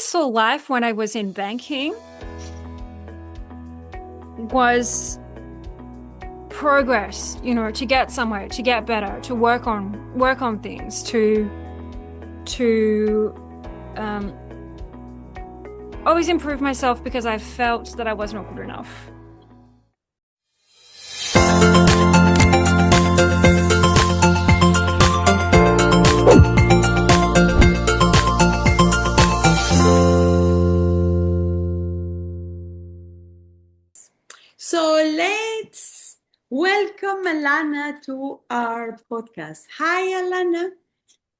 always saw life when I was in banking was progress, to get somewhere, to get better, to work on things, to um, always improve myself because I felt that I was not good enough. So let's welcome Alana to our podcast. Hi, Alana.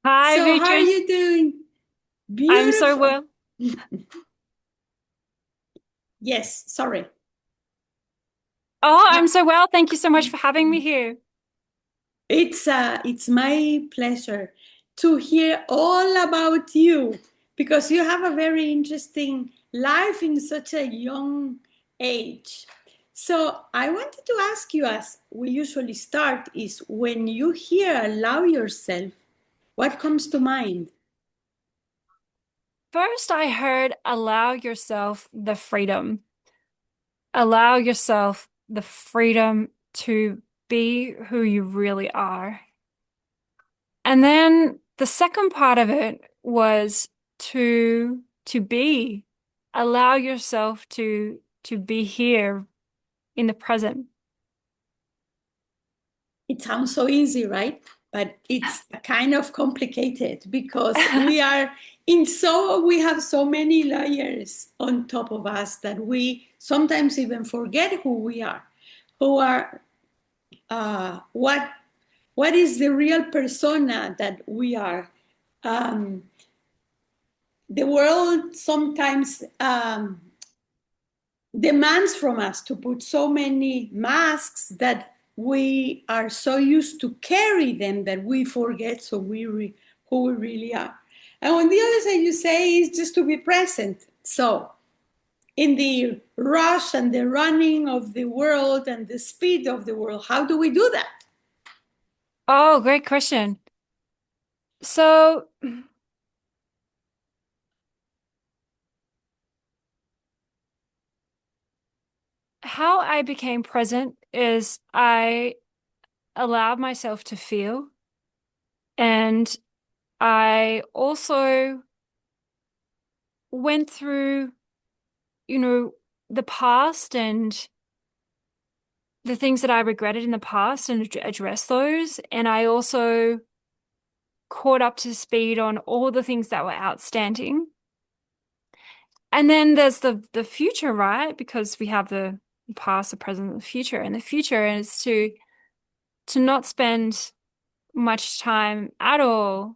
Hi, So, how are Beatriz. you doing? I'm so Beautiful. well. Yes, sorry. Oh, Uh, I'm so well. Thank you so much for having me here. it's my pleasure to hear all about you because you have a very interesting life in such a young age. So, I wanted to ask you, as we usually start, is when you hear allow yourself, what comes to mind? First, I heard allow yourself the freedom. Allow yourself the freedom to be who you really are. And then the second part of it was to be. Allow yourself to be here in the present. It sounds so easy, right? But it's kind of complicated because we have so many layers on top of us that we sometimes even forget who we are, who are, what is the real persona that we are. Um, the world sometimes demands from us to put so many masks that we are so used to carry them that we forget who we really are. And on the other side, you say is just to be present. So, in the rush and the running of the world and the speed of the world, how do we do that? Oh, great question. So, how I became present is I allowed myself to feel, and I also went through, you know, the past and the things that I regretted in the past and addressed those. And I also caught up to speed on all the things that were outstanding. And then there's the future, right? Because we have the past, the present, and the future. And the future is to not spend much time at all,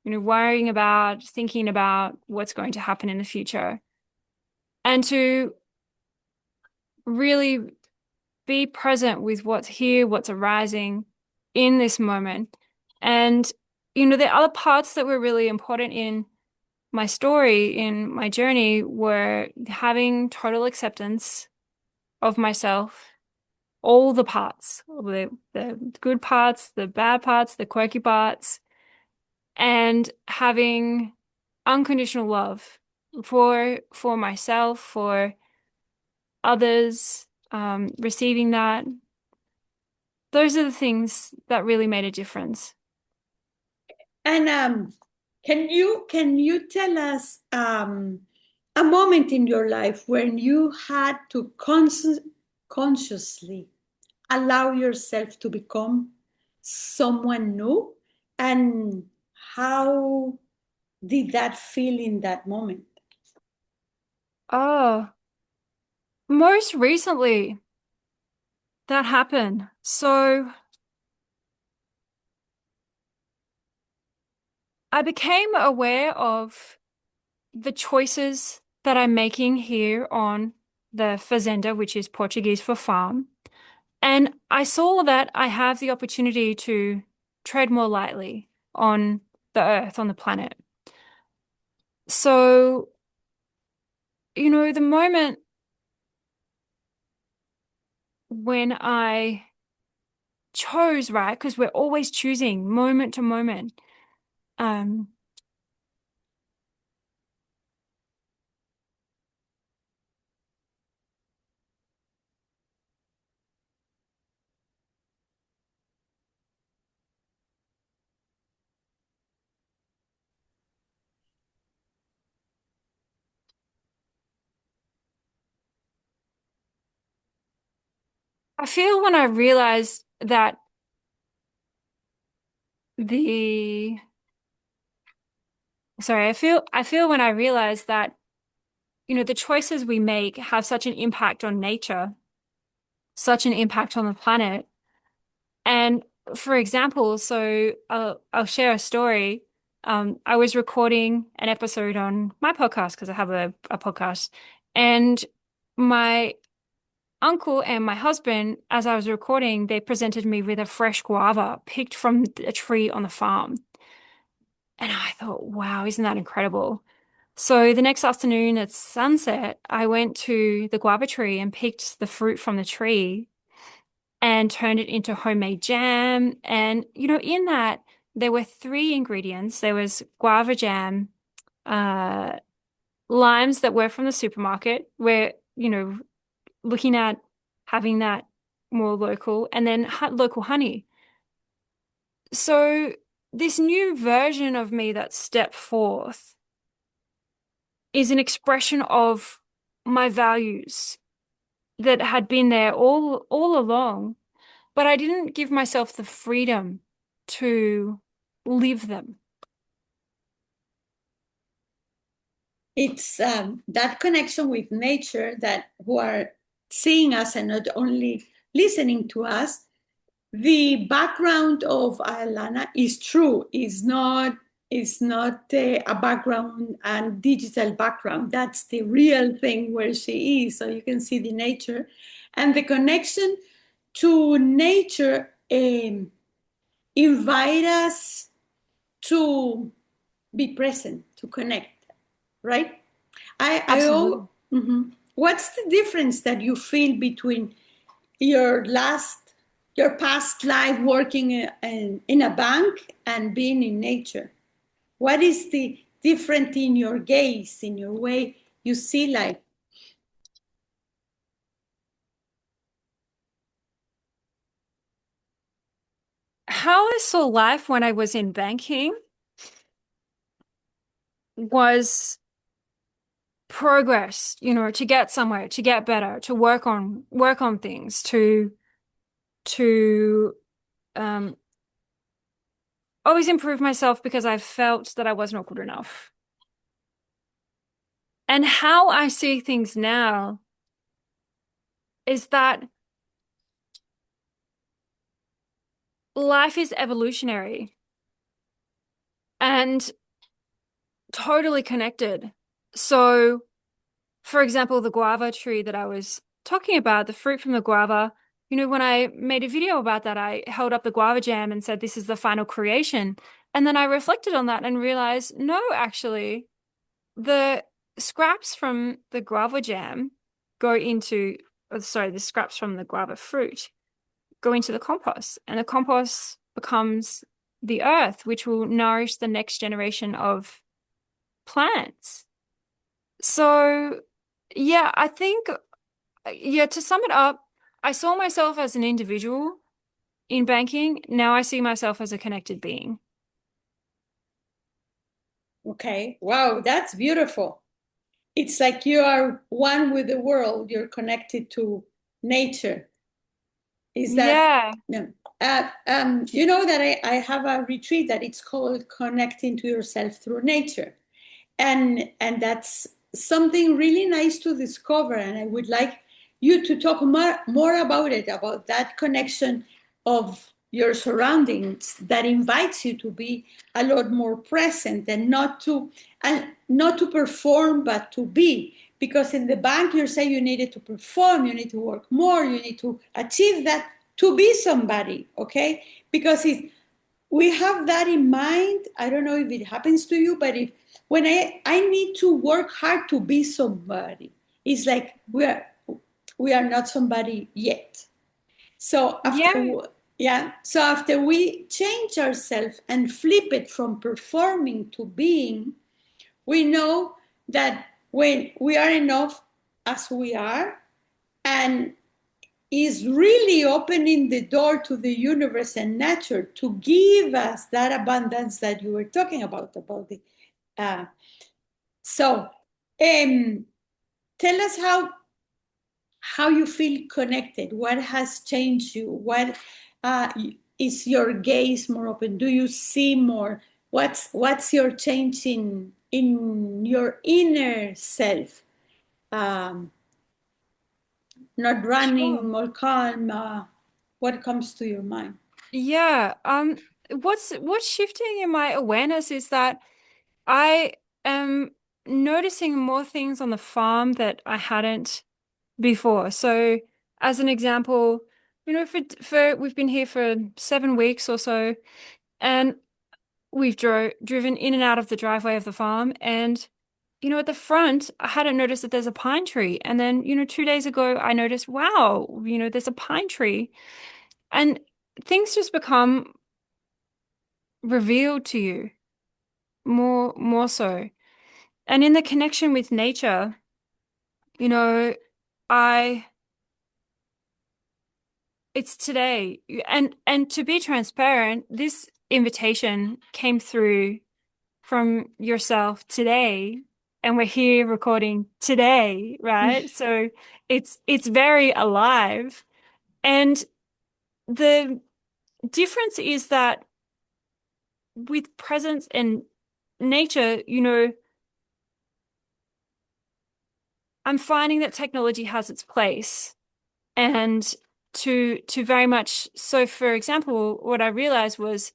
worrying about, thinking about what's going to happen in the future, and to really be present with what's here, what's arising in this moment. And, the other parts that were really important in my story, in my journey, were having total acceptance of myself, all the parts, the good parts, the bad parts, the quirky parts, and having unconditional love for myself, for others, receiving that. Those are the things that really made a difference. And can you tell us a moment in your life when you had to consciously allow yourself to become someone new, and how did that feel in that moment? Oh, most recently that happened. So I became aware of the choices that I'm making here on the fazenda, which is Portuguese for farm. And I saw that I have the opportunity to tread more lightly on the earth, on the planet. So, the moment when I chose, right, because we're always choosing moment to moment. Um, I feel when I realized that the I feel when I realized that, the choices we make have such an impact on nature, such an impact on the planet. And for example, so I'll share a story. I was recording an episode on my podcast because I have a podcast, and my uncle and my husband, as I was recording, they presented me with a fresh guava picked from a tree on the farm. And I thought, wow, isn't that incredible? So the next afternoon at sunset, I went to the guava tree and picked the fruit from the tree and turned it into homemade jam. And, in that, there were three ingredients. There was guava jam, uh, limes that were from the supermarket, where, looking at having that more local, and then local honey. So this new version of me that stepped forth is an expression of my values that had been there all along, but I didn't give myself the freedom to live them. It's that connection with nature that who are seeing us and not only listening to us. The background of Alana is true. It's not a background and digital background. That's the real thing where she is. So you can see the nature and the connection to nature. Invite us to be present, to connect, right? Absolutely. Mhm. What's the difference that you feel between your your past life working in a bank and being in nature? What is the different in your gaze, in your way you see life? How I saw life when I was in banking was progress, to get somewhere, to get better, to work on things, to um always improve myself because I felt that I was not good enough. And how I see things now is that life is evolutionary and totally connected. So, for example, the guava tree that I was talking about, the fruit from the guava, when I made a video about that, I held up the guava jam and said, this is the final creation. And then I reflected on that and realized, no, actually, the scraps from the guava jam go into, sorry, the scraps from the guava fruit go into the compost, and the compost becomes the earth, which will nourish the next generation of plants. So, yeah, I think, yeah, to sum it up, I saw myself as an individual in banking. Now I see myself as a connected being. Okay, wow, that's beautiful. It's like you are one with the world, you're connected to nature. Is that Yeah. no? You know that I have a retreat that it's called Connecting to Yourself Through Nature, and that's something really nice to discover. And I would like you to talk more about it, about that connection of your surroundings that invites you to be a lot more present and not to perform but to be, because in the bank you're saying you needed to perform, you need to work more, you need to achieve that to be somebody, okay? Because we have that in mind. I don't know if it happens to you, but if when I need to work hard to be somebody, it's like we are not somebody yet. So Yeah. after we change ourselves and flip it from performing to being, we know that when we are enough as we are, and is really opening the door to the universe and nature to give us that abundance that you were talking about the so um, tell us how you feel connected, what has changed you, what uh, is your gaze more open, do you see more, what's your change in your inner self, um, not Sure. running, more calm, what comes to your mind? Yeah. What's shifting in my awareness is that I am noticing more things on the farm that I hadn't before. So, as an example, for we've been here for 7 weeks or so, and we've driven in and out of the driveway of the farm, and at the front, I hadn't noticed that there's a pine tree, and then 2 days ago, I noticed, wow, there's a pine tree, and things just become revealed to you more so. And in the connection with nature, you know, I it's today. And to be transparent, this invitation came through from yourself today, and we're here recording today, right? So it's very alive. And the difference is that with presence and nature, I'm finding that technology has its place. And to very much so, for example, what I realized was,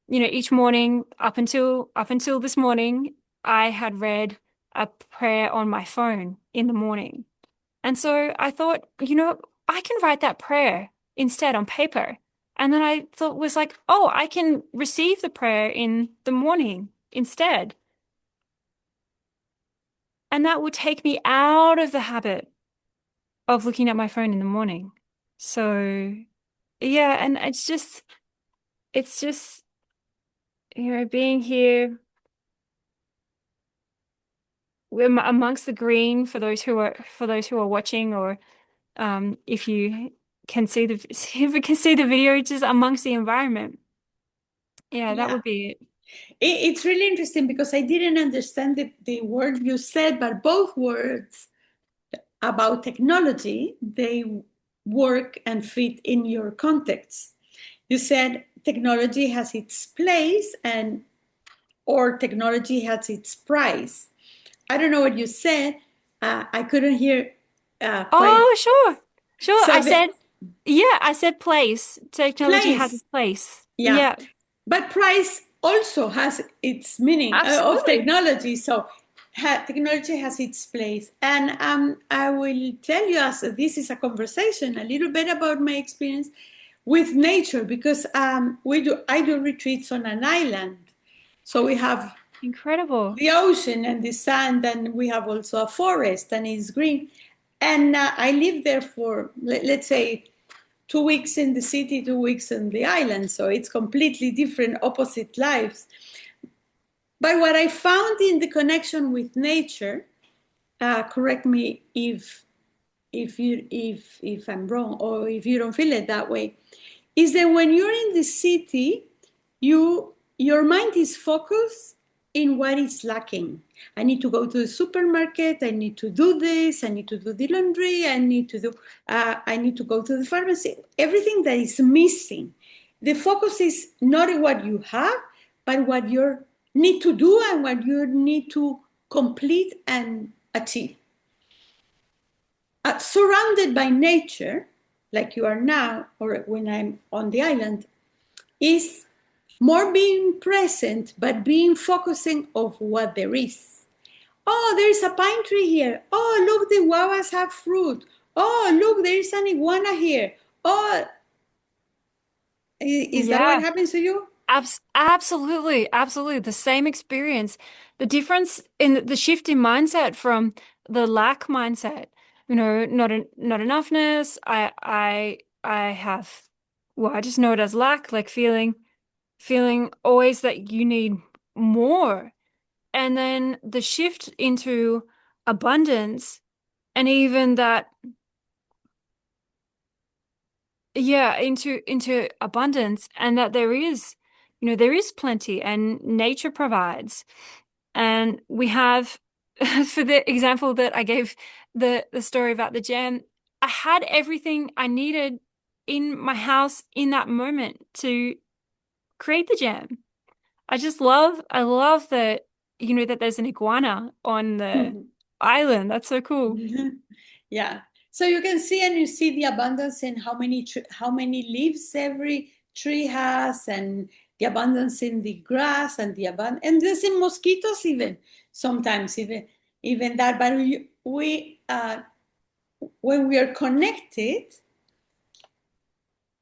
each morning up until this morning, I had read a prayer on my phone in the morning. And so I thought, I can write that prayer instead on paper. And then I thought was like, oh, I can receive the prayer in the morning instead. And that would take me out of the habit of looking at my phone in the morning. So yeah, and it's just, being here amongst the green for those who are watching, or if you can see the if you can see the video, just amongst the environment. Yeah, that Yeah, would be it. it's really interesting because I didn't understand the word you said, but both words about technology, they work and fit in your context. You said technology has its place and or technology has its price. I don't know what you said. I couldn't hear quite. Oh, sure. Sure. So the I said place. Technology has place, its place. yeah, Yeah, but price also has its meaning of absolutely. technology. So technology has its place, and I will tell you, as this is a conversation, a little bit about my experience with nature, because I do retreats on an island, so we have Incredible. the ocean and the sand, and we have also a forest, and it's green. And I lived there for let's say 2 weeks in the city, 2 weeks in the island, so it's completely different, opposite lives. But what I found in the connection with nature, correct me if I'm wrong or if you don't feel it that way, is that when you're in the city, your mind is focused in what is lacking. I need to go to the supermarket. I need to do this. I need to do the laundry. I need to go to the pharmacy. Everything that is missing. The focus is not on what you have, but what you need to do and what you need to complete and achieve. Surrounded by nature, like you are now, or when I'm on the island, is more being present, but being focusing of what there is. Oh, there's a pine tree here. Oh, look, the guavas have fruit. Oh, look, there's an iguana here. Oh, is that what Yeah. happens to you? Absolutely, absolutely. The same experience. The difference in the shift in mindset from the lack mindset, not enoughness. I have, well, I just know it as lack, like feeling always that you need more. And then the shift into abundance, and even that, yeah, into abundance, and that there is plenty, and nature provides. And we have, for the example that I gave, the story about the jam, I had everything I needed in my house in that moment to create the jam. I love that, that there's an iguana on the island. That's so cool. Yeah. So you can see, and you see the abundance in how many leaves every tree has, and the abundance in the grass, and the abundance, and there's in mosquitoes even sometimes even that. But we when we are connected,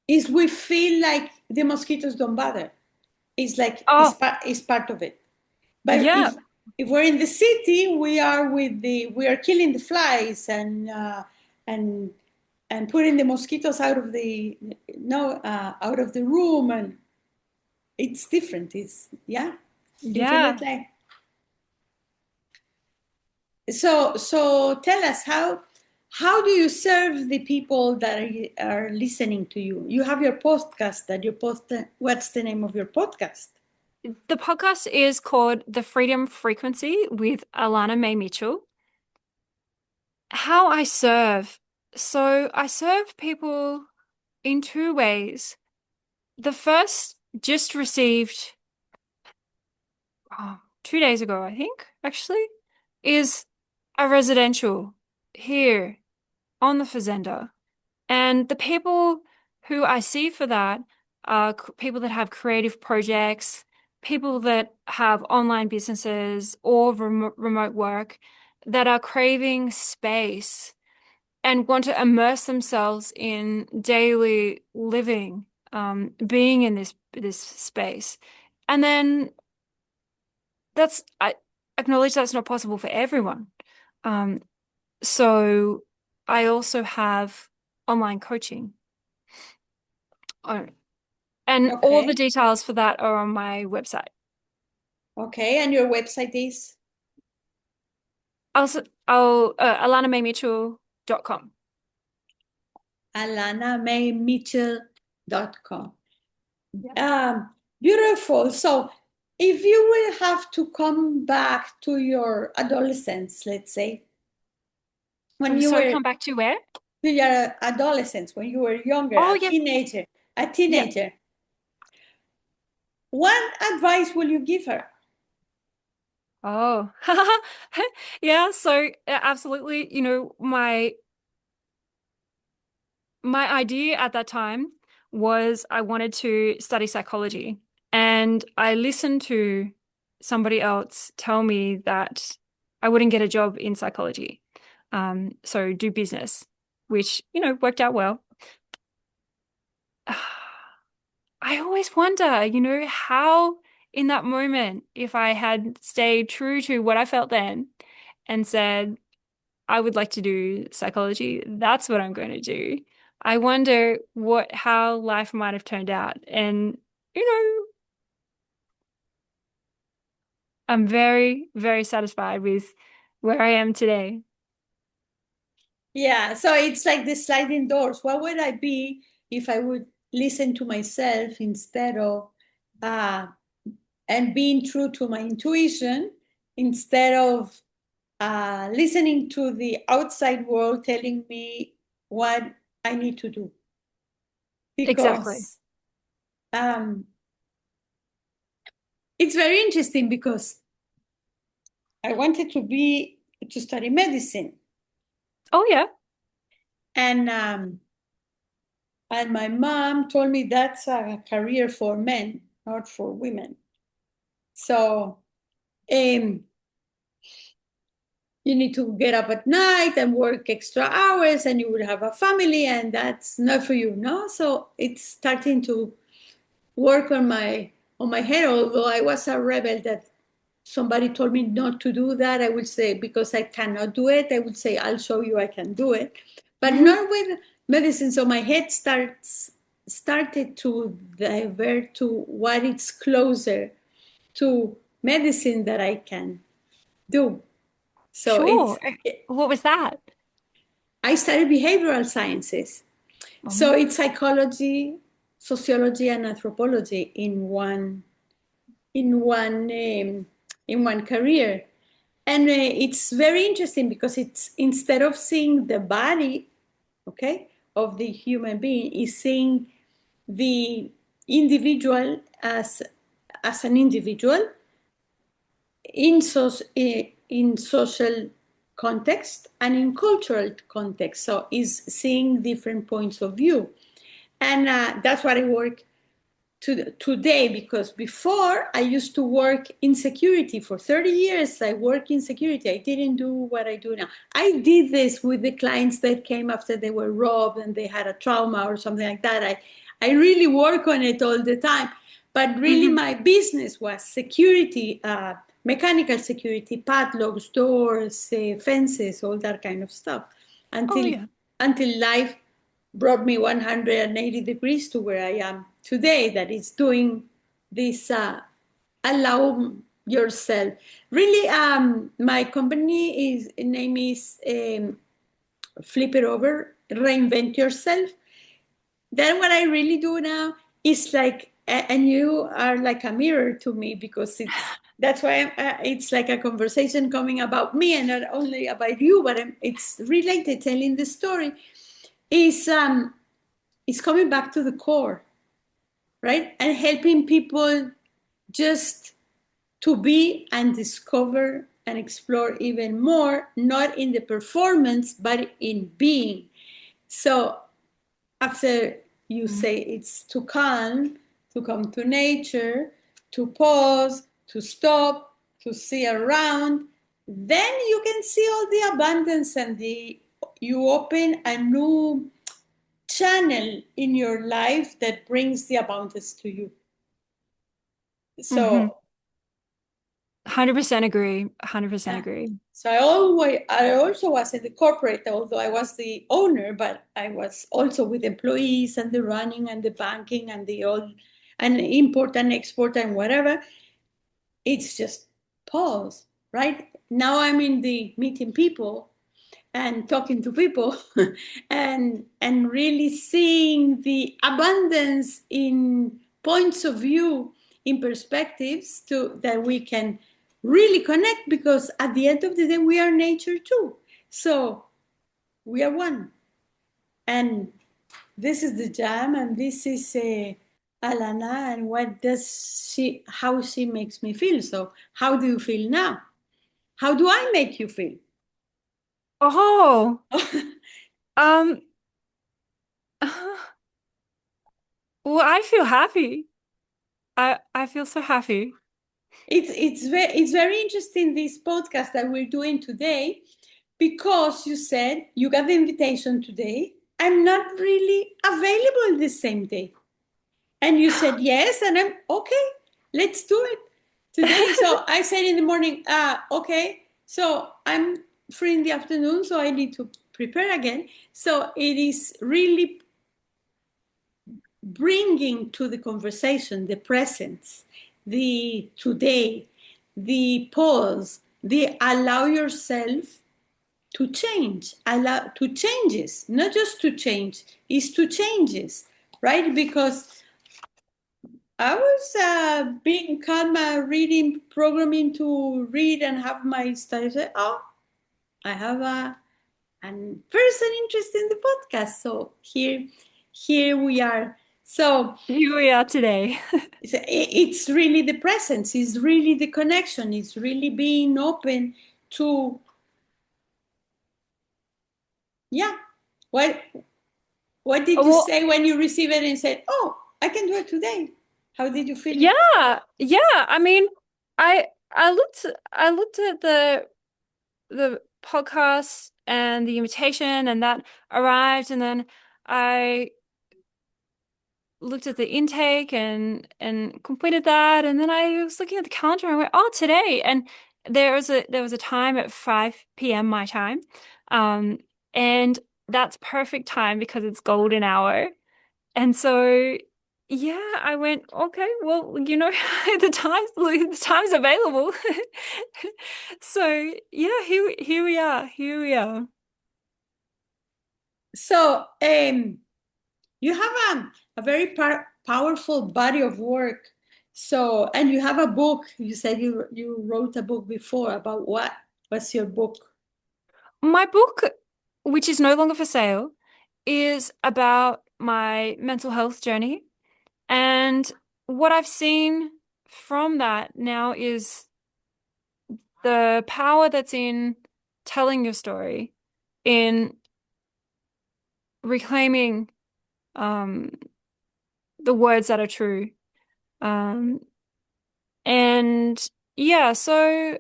is we feel like the mosquitoes don't bother. It's like Oh, it's part of it. But yeah. if we're in the city, we are killing the flies and and putting the mosquitoes out of the no out of the room, and it's different. It's yeah, you feel it Yeah. like so. So tell us how do you serve the people that are listening to you? You have your podcast that you post. What's the name of your podcast? The podcast is called The Freedom Frequency with Alana Mai Mitchell. How I serve. So I serve people in two ways. The first just received 2 days ago, I think, actually, is a residential here on the Fazenda. And the people who I see for that are people that have creative projects, people that have online businesses or remote work that are craving space and want to immerse themselves in daily living, being in this space. And then I acknowledge that's not possible for everyone. Um, so I also have online coaching. Oh, and all the Okay, details for that are on my website. okay, and your website is Also, alanamaimitchell.com. alanamaimitchell.com. Yeah. Beautiful. So, if you will have to come back to your adolescence, let's say, when you So were come back to where? to your adolescence, when you were younger, Oh, yeah. a Yeah. teenager, what advice will you give her? Oh, yeah. So absolutely, my idea at that time was I wanted to study psychology, and I listened to somebody else tell me that I wouldn't get a job in psychology. So do business, which, worked out well. I always wonder, how in that moment, if I had stayed true to what I felt then and said, I would like to do psychology, that's what I'm going to do. I wonder how life might have turned out. And, you know, I'm very, very satisfied with where I am today. Yeah, so it's like the sliding doors. What would I be if I would listen to myself instead of uh, and being true to my intuition instead of listening to the outside world telling me what I need to do. Exactly. Because um, it's very interesting because I wanted to study medicine, Oh, yeah. and and my mom told me that's a career for men, not for women. So um, you need to get up at night and work extra hours, and you would have a family, and that's not for you, no. So it's starting to work on my head. Although I was a rebel that somebody told me not to do that, I would say because I cannot do it, I would say I'll show you I can do it, but not with medicine. So my head started to divert to what is closer to medicine that I can do. So Sure. What was that? I studied behavioral sciences. So Oh, it's psychology, sociology, and anthropology in one in one career. And it's very interesting because it's instead of seeing the body, okay, of the human being is seeing the individual as an individual in, in social context and in cultural context. So is seeing different points of view. And that's what I work today, because before I used to work in security for 30 years. I worked in security. I didn't do what I do now. I did this with the clients that came after they were robbed and they had a trauma or something like that. I really work on it all the time. But really, Hmm. my business was security, mechanical security, padlocks, doors, fences, all that kind of stuff, Oh until yeah. life brought me 180 degrees to where I am today, that is doing this allow yourself. Really, my company is name is Flip It Over, Reinvent Yourself. Then what I really do now is like, and you are like a mirror to me, because that's why it's like a conversation coming about me and not only about you, but it's related, telling the story. Is it's coming back to the core, right? And helping people just to be and discover and explore even more, not in the performance, but in being. So after you Mm. say it's to calm, to come to nature, to pause, to stop, to see around, then you can see all the abundance and the you open a new channel in your life that brings the abundance to you. Hmm. So 100% agree. 100% yeah. agree. So I also was in the corporate, although I was the owner, but I was also with employees and the running and the banking and the all and import and export and whatever. It's just pause, right? Now I'm in the meeting people and talking to people and really seeing the abundance in points of view, in perspectives to that we can really connect, because at the end of the day we are nature too. So we are one. And this is the jam, and this is Alana, and what does she how she makes me feel. So how do you feel now? How do I make you feel? Oh, um, well, I feel happy. I feel so happy. It's very interesting, this podcast that we're doing today, because you said you got the invitation today. I'm not really available the same day, and you said yes, and I'm okay. Let's do it today. So I said in the morning, okay. So I'm free in the afternoon, so I need to prepare again. So it is really bringing to the conversation the presence, the today, the pause, the allow yourself to change, allow to changes, not just to change, is to changes, right? Because I was being calm, reading, programming to read and have my study. Say, oh, I have a person interested in the podcast. So here we are. So Here we are today. it's really the presence, it's really the connection, it's really being open to, yeah. What did you Well, say when you received it and said, oh, I can do it today? How did you feel? yeah, yeah. I mean, I looked at the podcast and the invitation, and that arrived, and then I looked at the intake and completed that, and then I was looking at the calendar and I went, oh, today. And there was a time at 5 p.m. my time. Um, and that's perfect time because it's golden hour. And so yeah, I went, okay, well, the time's available. So yeah, here we are. Here we are. So you have a very powerful body of work. So, and you have a book. You said you wrote a book before about what? What's your book? My book, which is no longer for sale, is about my mental health journey. And what I've seen from that now is the power that's in telling your story, in reclaiming um, the words that are true. Um, and yeah, so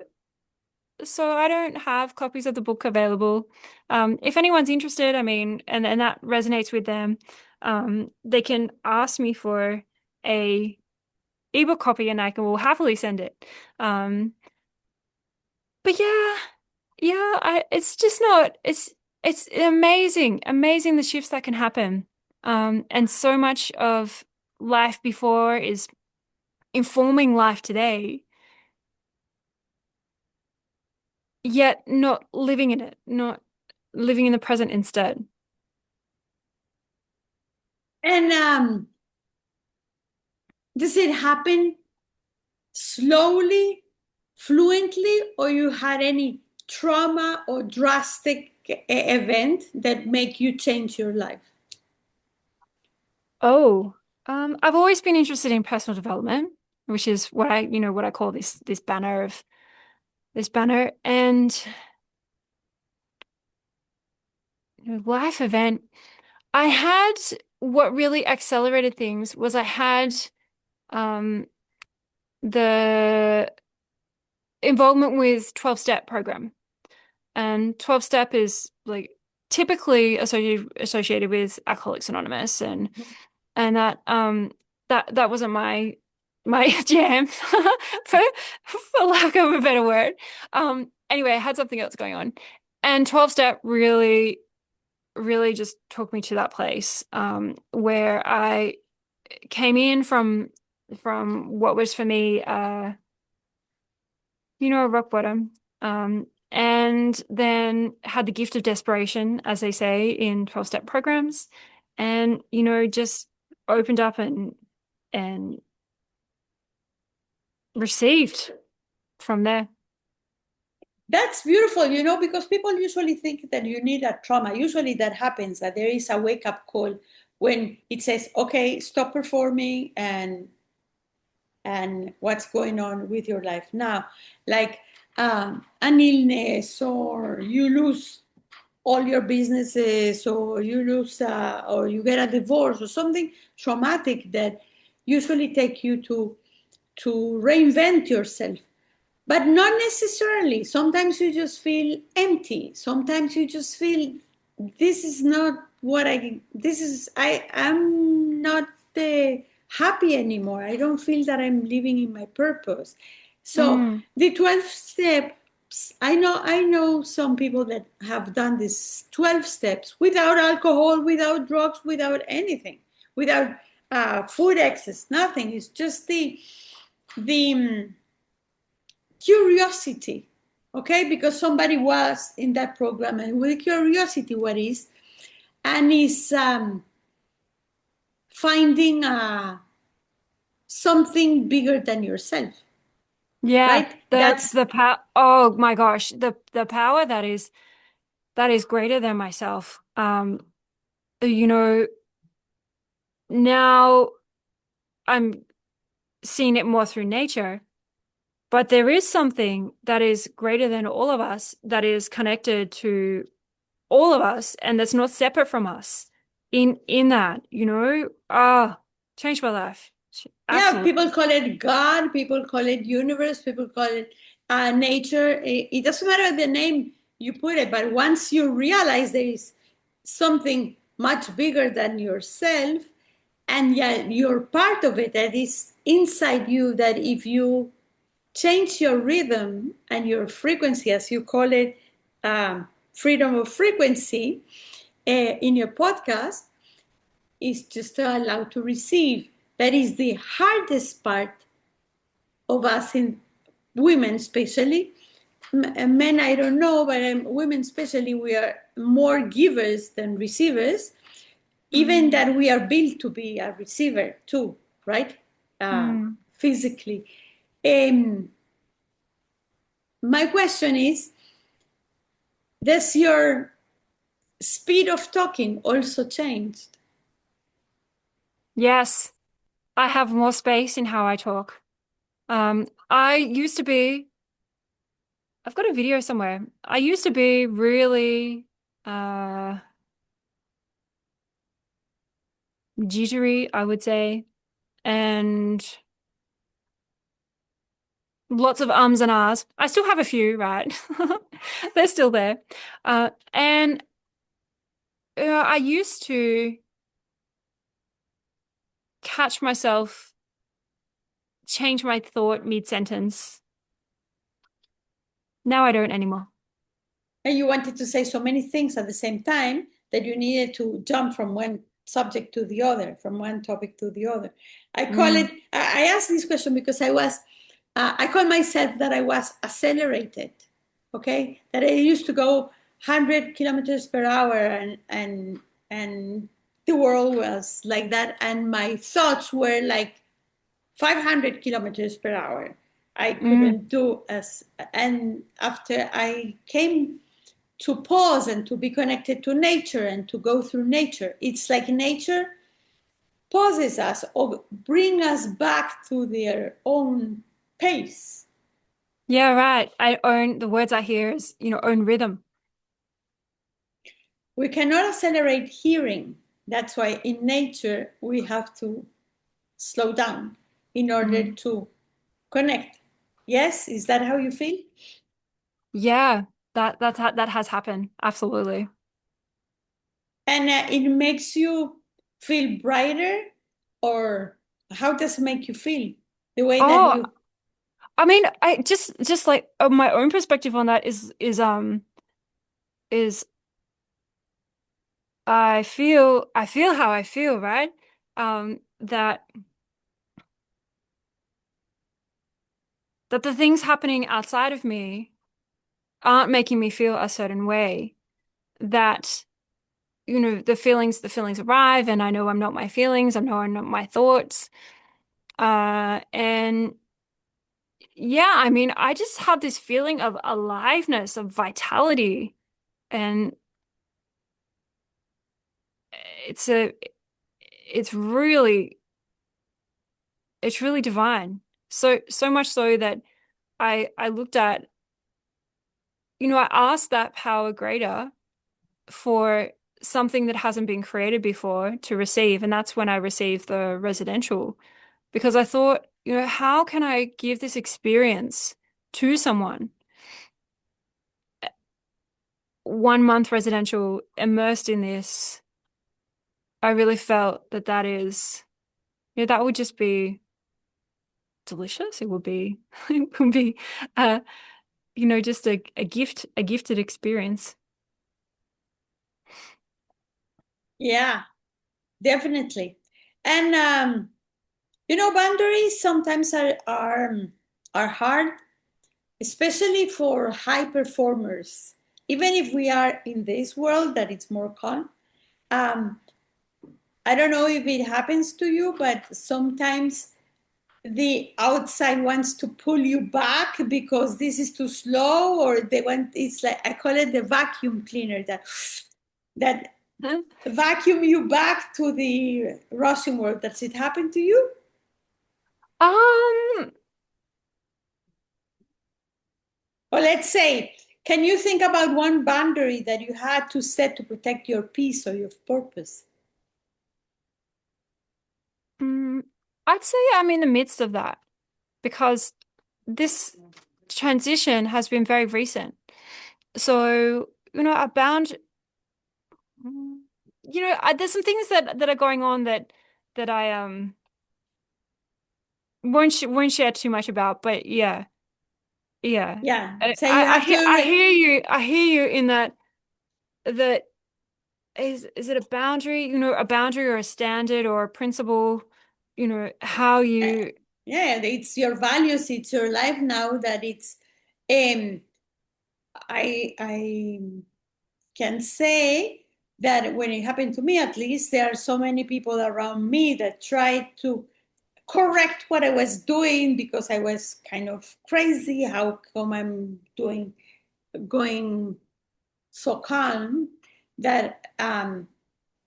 I don't have copies of the book available. If anyone's interested, I mean, and that resonates with them, they can ask me for a ebook copy and will happily send it. Um, but yeah, yeah, it's just not, it's amazing, amazing the shifts that can happen. And so much of life before is informing life today, yet not living in it, not living in the present instead. And does it happen slowly, fluently, or you had any trauma or drastic event that make you change your life? Oh, I've always been interested in personal development, which is what what I call this banner of this banner. And life event, I had what really accelerated things was I had um the involvement with 12-step program. And 12-step is like typically associated with Alcoholics Anonymous, and that wasn't my jam for lack of a better word. Anyway, I had something else going on. And 12-step really just took me to that place where I came in from what was for me a rock bottom. And then had the gift of desperation, as they say in 12-step programs, and just opened up and received from there. That's beautiful, because people usually think that you need a trauma. Usually that happens, that there is a wake up call when it says, okay, stop performing and what's going on with your life now. Like an illness, or you lose all your businesses, or you lose, or you get a divorce, or something traumatic that usually take you to reinvent yourself. But not necessarily. Sometimes you just feel empty. Sometimes you just feel this is not what I am not happy anymore. I don't feel that I'm living in my purpose. So Mm, the 12 steps, I know some people that have done this 12 steps without alcohol, without drugs, without anything, without food excess, nothing. It's just the curiosity, okay, because somebody was in that program, and with curiosity, what is, and is finding something bigger than yourself, yeah, right? the That's the power. Oh my gosh, the power that is greater than myself. You know, now I'm seeing it more through nature. But there is something that is greater than all of us, that is connected to all of us, and that's not separate from us. In that, changed my life. yeah. Absolutely. People call it God. People call it universe. People call it nature. It doesn't matter the name you put it, but once you realize there is something much bigger than yourself, and yet you're part of it, that is inside you, that if you change your rhythm and your frequency, as you call it, freedom of frequency, in your podcast, is just to allow to receive. That is the hardest part of us, in women especially. Men, I don't know, but women especially, we are more givers than receivers, even Mm, that we are built to be a receiver too, right? mm. Physically. Um, my question is, does your speed of talking also changed. Yes, I have more space in how I talk. I used to be, I've got a video somewhere. I used to be really uh jittery, I would say, and lots of ums and ahs. I still have a few, right? They're still there. And I used to catch myself, change my thought mid-sentence. Now I don't anymore. And you wanted to say so many things at the same time that you needed to jump from one subject to the other, from one topic to the other. I call Mm, it, I asked this question because I call myself that I was accelerated, okay? That I used to go 100 kilometers per hour and the world was like that. And my thoughts were like 500 kilometers per hour. I mm. couldn't do as, and after I came to pause and to be connected to nature and to go through nature. It's like nature pauses us or bring us back to their own pace. Yeah, right. I own the words I hear is, own rhythm. We cannot accelerate hearing. That's why in nature we have to slow down in order Mm. to connect. Yes, is that how you feel? Yeah, that has happened. Absolutely. And it makes you feel brighter, or how does it make you feel? The way that Oh, you, I mean, I just like my own perspective on that is I feel how I feel, right? That the things happening outside of me aren't making me feel a certain way. That, the feelings arrive and I know I'm not my feelings, I know I'm not my thoughts. And yeah, I mean, I just have this feeling of aliveness, of vitality, and it's a it's really it's really divine. So much so that I looked at, I asked that power greater for something that hasn't been created before to receive, and that's when I received the residential because I thought, how can I give this experience to someone? 1 month residential immersed in this, I really felt that would just be delicious. It would be, it would be, uh, just a gifted experience. yeah, definitely. And boundaries sometimes are hard, especially for high performers. Even if we are in this world that it's more calm, um, I don't know if it happens to you, but sometimes the outside wants to pull you back because this is too slow, or they want. It's like I call it the vacuum cleaner that vacuum you back to the rushing world. Does it happen to you? Um, Or let's say, can you think about one boundary that you had to set to protect your peace or your purpose? mm, I'd say I'm in the midst of that because this transition has been very recent. So, I bound, there's some things that are going on that I won't share too much about, but yeah, yeah. Yeah. I, So you I have hear I to. hear you. I hear you in that is it a boundary, a boundary or a standard or a principle, how Uh, you yeah, it's your values, it's your life now that it's. Um, I can say that when it happened to me, at least there are so many people around me that tried to correct what I was doing because I was kind of crazy. How come I'm doing going so calm? that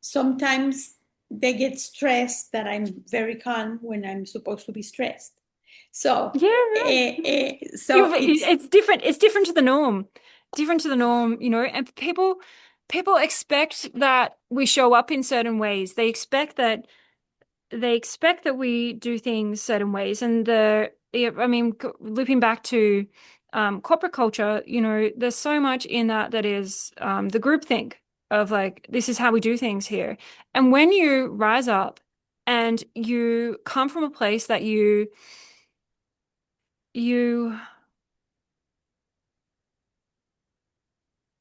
sometimes they get stressed that I'm very calm when I'm supposed to be stressed. So, Yeah, right. so it's It's different. It's different to the norm. Different to the norm, and people expect that we show up in certain ways. They expect that we do things certain ways. And yeah, I mean, looping back to corporate culture, there's so much in that is the groupthink of like, this is how we do things here. And when you rise up and you come from a place that you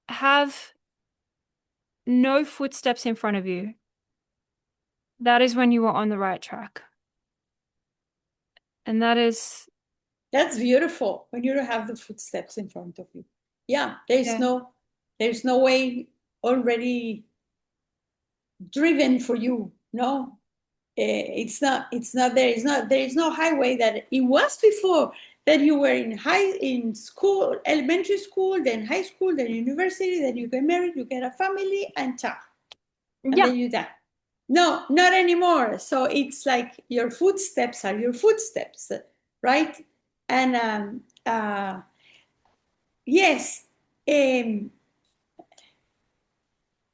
have no footsteps in front of you, that is when you are on the right track. And that is, that's beautiful when you don't have the footsteps in front of you. Yeah, yeah, there's no way already driven for you. No, it's not there. There is no highway that it was before, that you were in school, elementary school, then high school, then university, then you get married, you get a family, and ciao, and yeah, then you die. No, not anymore. So it's like your footsteps are your footsteps, right? And yes, um,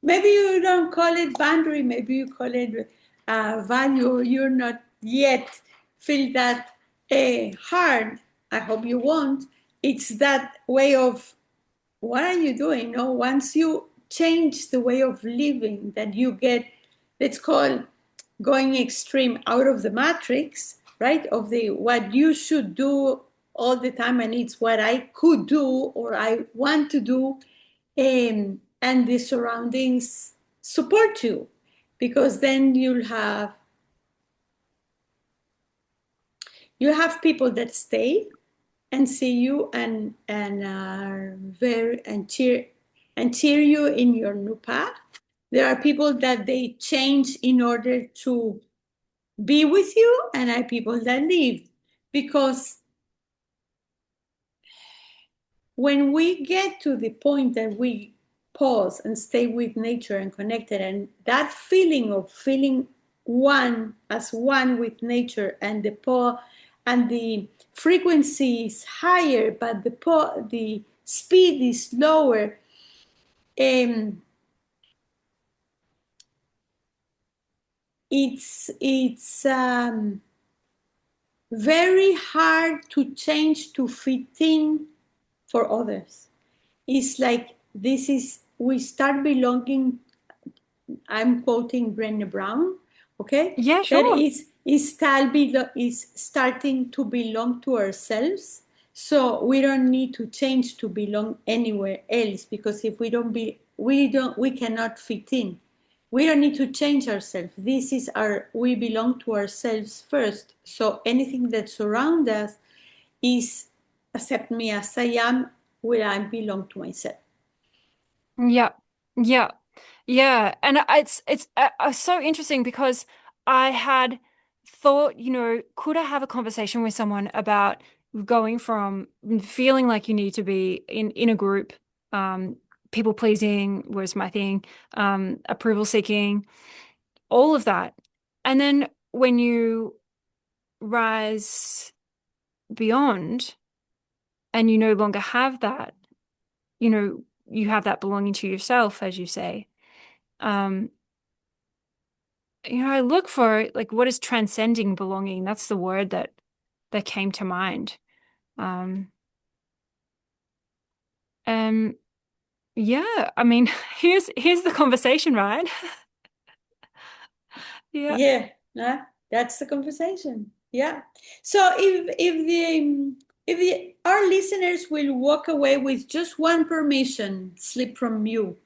maybe you don't call it boundary, maybe you call it value. You're not yet feel that hard. I hope you won't. It's that way of, what are you doing? No, once you change the way of living, that you get, let's call, going extreme, out of the matrix, right? Of the what you should do all the time, and it's what I could do or I want to do, and the surroundings support you, because then you have people that stay and see you, and are very, and cheer you in your new path. There are people that they change in order to be with you, and are people that leave, because when we get to the point that we pause and stay with nature and connected, and that feeling of feeling one, as one with nature, and the frequency is higher, but the speed is lower, um, it's very hard to change to fit in for others. It's like, this is, we start belonging. I'm quoting Brené Brown, okay? yeah, That sure. is starting to belong to ourselves. So we don't need to change to belong anywhere else, because if we cannot fit in. We don't need to change ourselves. We belong to ourselves first. So anything that surrounds us is accept me as I am, where I belong to myself. Yeah. Yeah. Yeah. And it's so interesting because I had thought, could I have a conversation with someone about going from feeling like you need to be in a group, um, people pleasing was my thing, approval seeking, all of that. And then when you rise beyond and you no longer have that, you have that belonging to yourself, as you say. Um, I look for like what is transcending belonging. That's the word that came to mind. Um, and yeah, I mean, here's the conversation, right? Yeah. Yeah, that's the conversation. Yeah. So if our listeners will walk away with just one permission slip from you,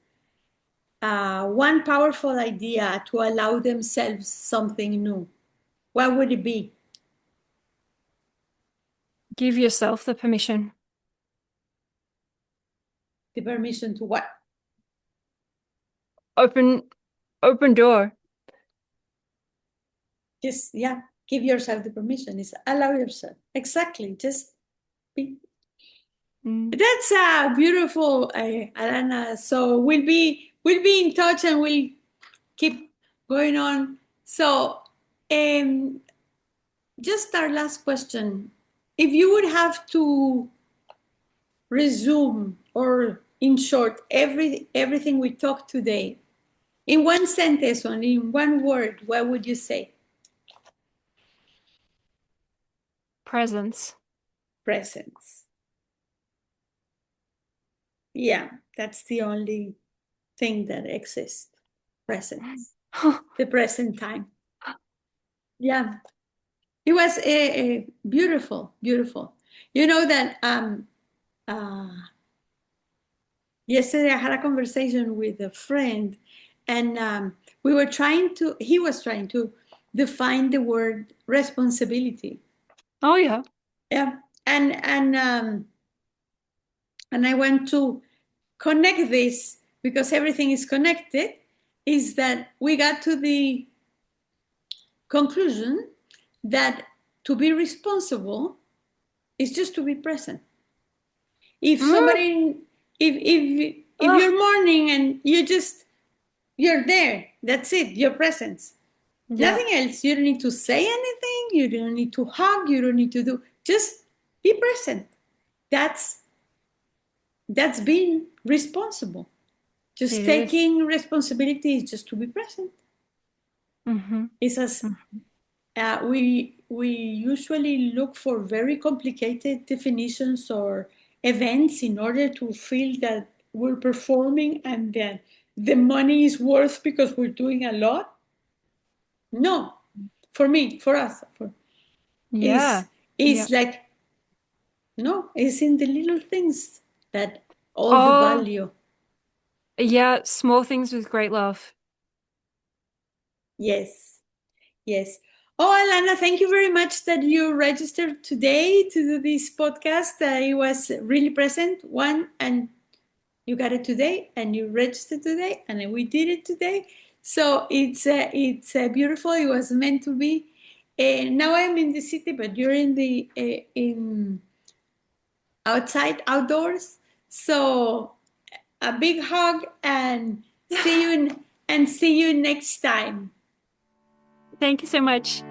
one powerful idea to allow themselves something new, what would it be? Give yourself the permission. The permission to what? Open, open door. Just, yeah, give yourself the permission. Is allow yourself. Exactly. Just be. Mm. That's beautiful, Alana. So we'll be in touch and we'll keep going on. So, um, just our last question. If you would have to resume or in short everything we talked today in one sentence or in one word, what would you say? Presence. Presence. Yeah, that's the only thing that exists. Presence. The present time. Yeah, it was beautiful, beautiful. You know that uh, yesterday I had a conversation with a friend, and he was trying to define the word responsibility. Oh, yeah. Yeah, and I want to connect this because everything is connected. Is that we got to the conclusion that to be responsible is just to be present. If Mm, somebody, if ugh, you're mourning and you're there, that's it, your presence. yeah, Nothing else. You don't need to say anything. You don't need to hug. You don't need to do. Just be present. That's that's being responsible. Just it is. taking responsibility is just to be present. Mm-hmm. It's as we usually look for very complicated definitions or events in order to feel that we're performing and that the money is worth because we're doing a lot. No, for me, for us, Yeah. is Yeah. is like no, it's in the little things that all the Oh, value. yeah. Small things with great love. Yes, yes. Oh, Alana, thank you very much that you registered today to do this podcast. It was really present, one, and you got it today, and you registered today, and we did it today. So it's beautiful. It was meant to be. Now I'm in the city, but you're in the in outside, outdoors. So a big hug, and see you next time. Thank you so much.